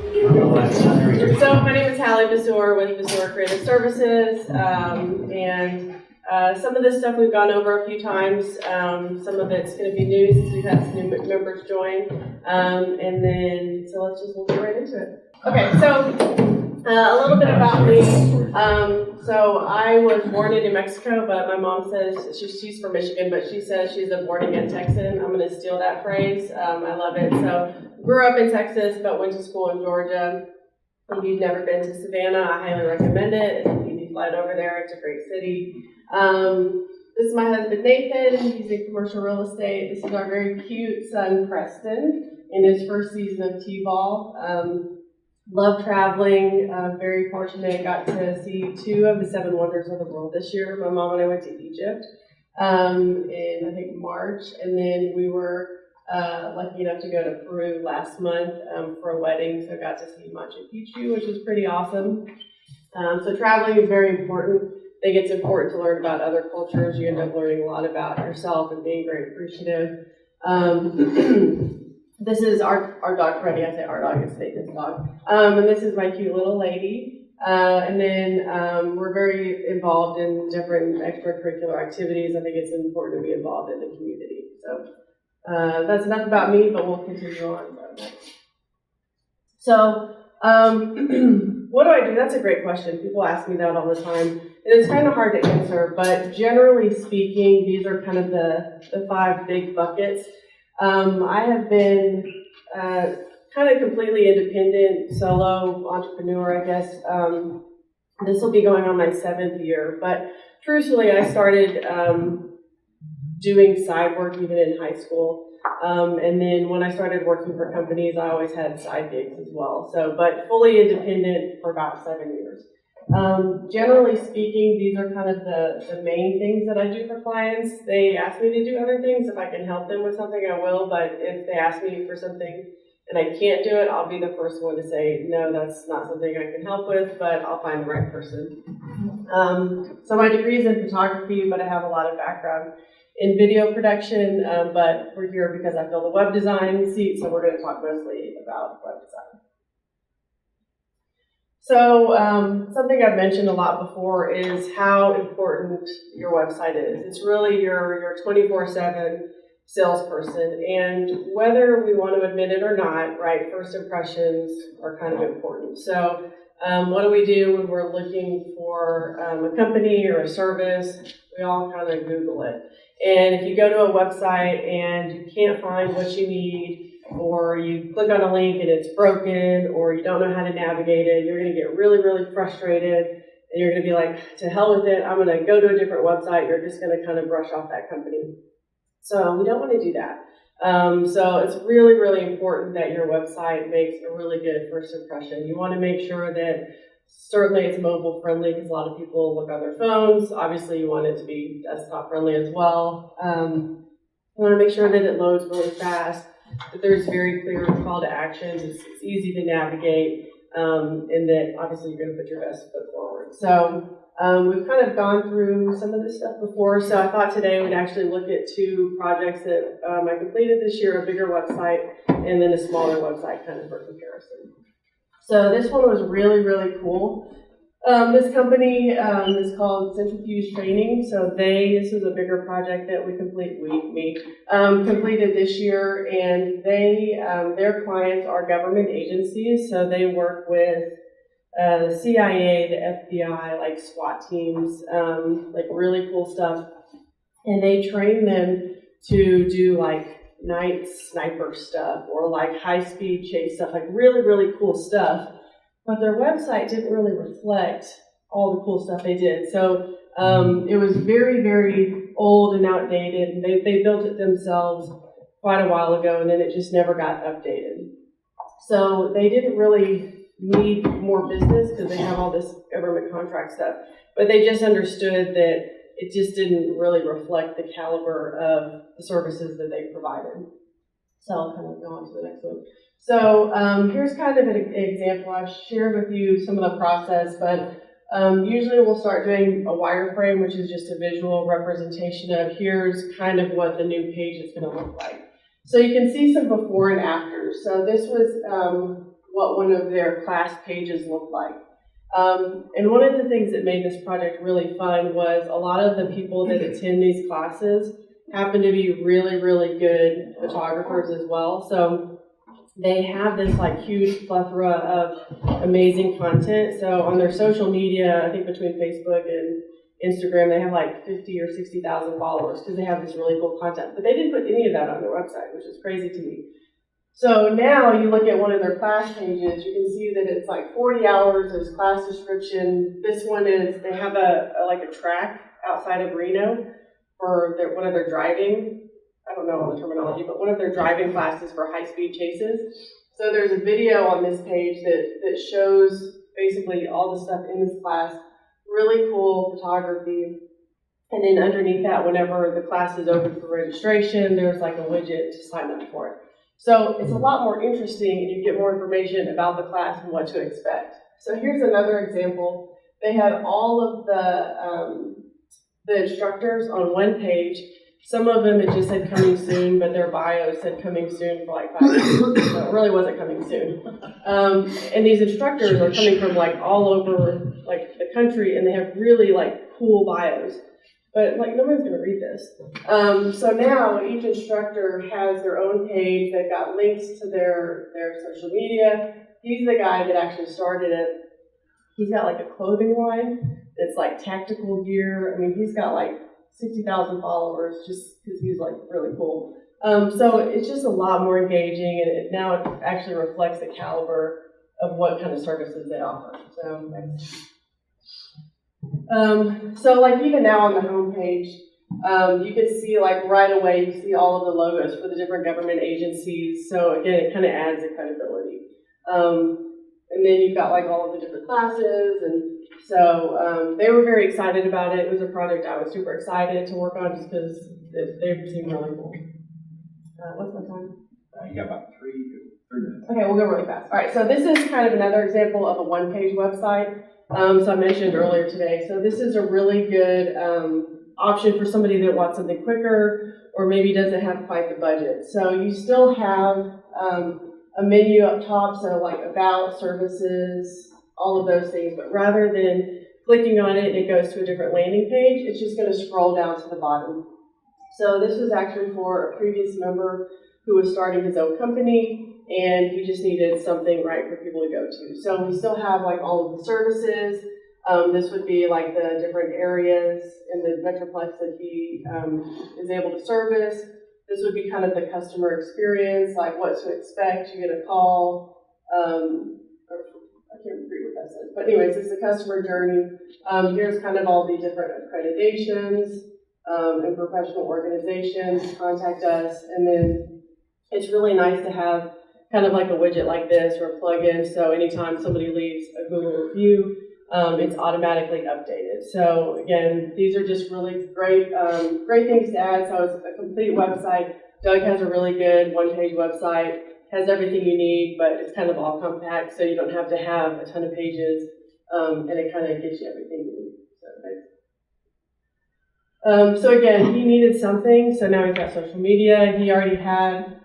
So my name is Hallie with Creative Services, and some of this stuff we've gone over a few times. Some of it's going to be new since we've had some new members join, and then so we'll get right into it. Okay, so a little bit about me. So I was born in New Mexico, but my mom says she's from Michigan, but she says she's a born again Texan. I'm going to steal that phrase. I love it. So grew up in Texas, but went to school in Georgia. If you've never been to Savannah, I highly recommend it. It's an easy flight over there. It's a great city. This is my husband, Nathan. He's in commercial real estate. This is our very cute son, Preston, in his first season of T-ball. Love traveling. Very fortunate. Got to see 2 of the 7 wonders of the world this year. My mom and I went to Egypt in, I think, March. And then we were lucky enough to go to Peru last month for a wedding, so I got to see Machu Picchu, which was pretty awesome. So traveling is very important. I think it's important to learn about other cultures. You end up learning a lot about yourself and being very appreciative. This is our dog, Freddie. I say our dog, it's Nathan's dog. And this is my cute little lady. And then we're very involved in different extracurricular activities. I think it's important to be involved in the community. So that's enough about me, but we'll continue on. So, what do I do? That's a great question. People ask me that all the time, and it's kind of hard to answer, but generally speaking, these are kind of the 5 big buckets. I have been kind of completely independent, solo entrepreneur, I guess. This will be going on my 7th year, but truthfully, I started doing side work even in high school. And then when I started working for companies, I always had side gigs as well. So, but fully independent for about 7 years. Generally speaking, these are kind of the main things that I do for clients. They ask me to do other things. If I can help them with something, I will. But if they ask me for something and I can't do it, I'll be the first one to say, no, that's not something I can help with, but I'll find the right person. So my degree is in photography, but I have a lot of background in video production, but we're here because I fill the web design seat, so we're going to talk mostly about web design. So something I've mentioned a lot before is how important your website is. It's really your 24/7 salesperson, and whether we want to admit it or not, right, first impressions are kind of important. So what do we do when we're looking for a company or a service? We all kind of Google it. And if you go to a website and you can't find what you need, or you click on a link and it's broken, or you don't know how to navigate it, you're going to get really, really frustrated, and you're going to be like, to hell with it, I'm going to go to a different website. You're just going to kind of brush off that company. So we don't want to do that. So it's really, really important that your website makes a really good first impression. You want to make sure that certainly it's mobile friendly, because a lot of people look on their phones. Obviously, you want it to be desktop friendly as well. You want to make sure that it loads really fast, that there's very clear call to actions, it's easy to navigate, and that obviously you're going to put your best foot forward. So we've kind of gone through some of this stuff before, so I thought today we'd actually look at 2 projects that I completed this year, a bigger website and then a smaller website kind of for comparison. So this one was really, really cool. This company is called Centrifuge Training. So this is a bigger project that we completed this year, and their clients are government agencies. So they work with the CIA, the FBI, like SWAT teams, like really cool stuff. And they train them to do like night sniper stuff or like high-speed chase stuff, like really, really cool stuff. But their website didn't really reflect all the cool stuff they did. So it was very, very old and outdated. And they built it themselves quite a while ago, and then it just never got updated. So they didn't really need more business because they have all this government contract stuff. But they just understood that it just didn't really reflect the caliber of the services that they provided. So I'll kind of go on to the next one. So here's kind of an example. I've shared with you some of the process, but usually we'll start doing a wireframe, which is just a visual representation of here's kind of what the new page is going to look like. So you can see some before and after. So this was what one of their class pages looked like. And one of the things that made this project really fun was a lot of the people that attend these classes happen to be really, really good photographers as well. So they have this like huge plethora of amazing content. So on their social media, I think between Facebook and Instagram, they have like 50 or 60,000 followers because they have this really cool content. But they didn't put any of that on their website, which is crazy to me. So now you look at one of their class pages, you can see that it's like 40 hours, there's class description. This one is, they have like a track outside of Reno for one of their driving, I don't know all the terminology, but one of their driving classes for high-speed chases. So there's a video on this page that shows basically all the stuff in this class, really cool photography. And then underneath that, whenever the class is open for registration, there's like a widget to sign up for it. So it's a lot more interesting and you get more information about the class and what to expect. So here's another example. They had all of the instructors on one page. Some of them it just said coming soon, but their bio said coming soon for like 5 years. So it really wasn't coming soon. And these instructors are coming from like all over like the country and they have really like cool bios. But like nobody's gonna read this. So now each instructor has their own page. They've got links to their social media. He's the guy that actually started it. He's got like a clothing line that's like tactical gear. I mean, he's got like 60,000 followers just because he's like really cool. So it's just a lot more engaging, and now it actually reflects the caliber of what kind of services they offer. So like even now on the homepage, you can see like right away, you see all of the logos for the different government agencies. So again, it kind of adds the credibility. And then you've got like all of the different classes. And so they were very excited about it. It was a project I was super excited to work on just because they seemed really cool. What's my time? You got about 3 minutes. Okay, we'll go really fast. All right, so this is kind of another example of a one-page website. So I mentioned earlier today. So this is a really good option for somebody that wants something quicker or maybe doesn't have quite the budget. So you still have a menu up top, so like about, services, all of those things. But rather than clicking on it and it goes to a different landing page, it's just going to scroll down to the bottom. So this was actually for a previous member who was starting his own company, and he just needed something right for people to go to. So we still have like all of the services. This would be like the different areas in the Metroplex that he is able to service. This would be kind of the customer experience, like what to expect. You get a call. I can't remember what that says. But anyways, it's the customer journey. Here's kind of all the different accreditations and professional organizations. Contact us. And then it's really nice to have kind of like a widget like this or a plugin, so anytime somebody leaves a Google review, it's automatically updated. So again, these are just really great things to add. So it's a complete website. Doug has a really good one-page website, has everything you need, but it's kind of all compact, so you don't have to have a ton of pages, and it kind of gives you everything you need. So again, he needed something, so now he's got social media. He already had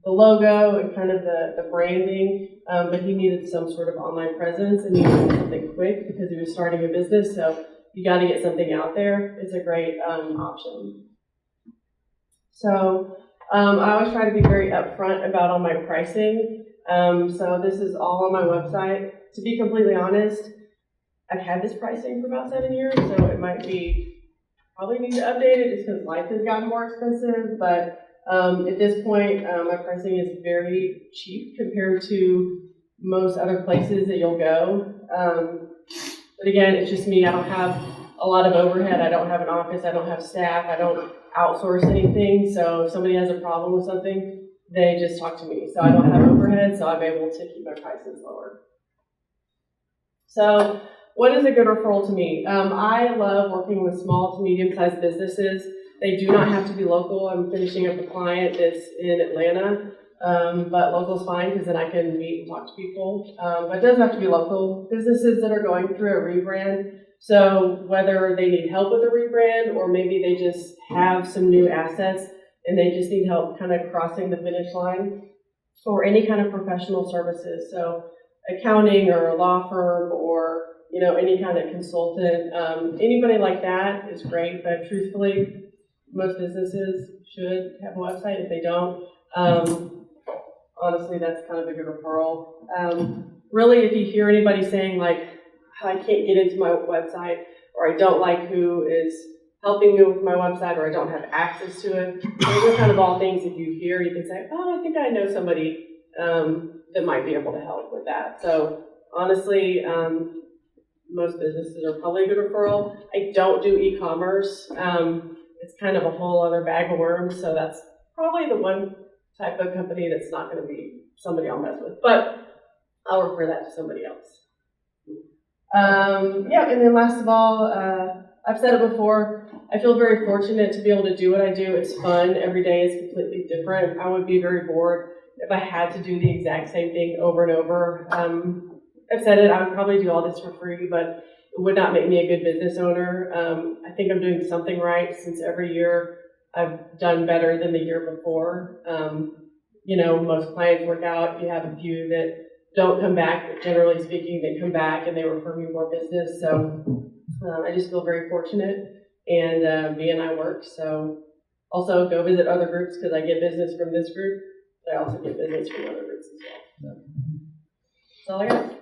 the logo and kind of the branding, but he needed some sort of online presence and he needed something quick because he was starting a business, so you got to get something out there. It's a great option. So I always try to be very upfront about all my pricing. So this is all on my website. To be completely honest, I've had this pricing for about 7 years, so it might be probably need to update it just because life has gotten more expensive, but at this point, my pricing is very cheap compared to most other places that you'll go. But again, it's just me. I don't have a lot of overhead. I don't have an office. I don't have staff. I don't outsource anything. So if somebody has a problem with something, they just talk to me. So I don't have overhead, so I'm able to keep my prices lower. So what is a good referral to me? I love working with small to medium-sized businesses. They do not have to be local. I'm finishing up a client that's in Atlanta, but local's fine because then I can meet and talk to people. But it doesn't have to be local. Businesses that are going through a rebrand, so whether they need help with a rebrand or maybe they just have some new assets and they just need help kind of crossing the finish line. or any kind of professional services. So accounting or a law firm or, any kind of consultant, anybody like that is great, but truthfully, most businesses should have a website. If they don't, honestly, that's kind of a good referral. Really, if you hear anybody saying like, I can't get into my website, or I don't like who is helping me with my website, or I don't have access to it, those are kind of all things if you hear, you can say, oh, I think I know somebody that might be able to help with that. So honestly, most businesses are probably a good referral. I don't do e-commerce. It's kind of a whole other bag of worms, so that's probably the one type of company that's not going to be somebody I'll mess with, but I'll refer that to somebody else. And then last of all, I've said it before, I feel very fortunate to be able to do what I do. It's fun. Every day is completely different. I would be very bored if I had to do the exact same thing over and over. I've said it, I would probably do all this for free, but it would not make me a good business owner. I think I'm doing something right since every year I've done better than the year before. Most clients work out. You have a few that don't come back, but generally speaking, they come back and they refer me more business. So I just feel very fortunate, and me and I work. So also go visit other groups because I get business from this group, but I also get business from other groups as well. So that's all I got.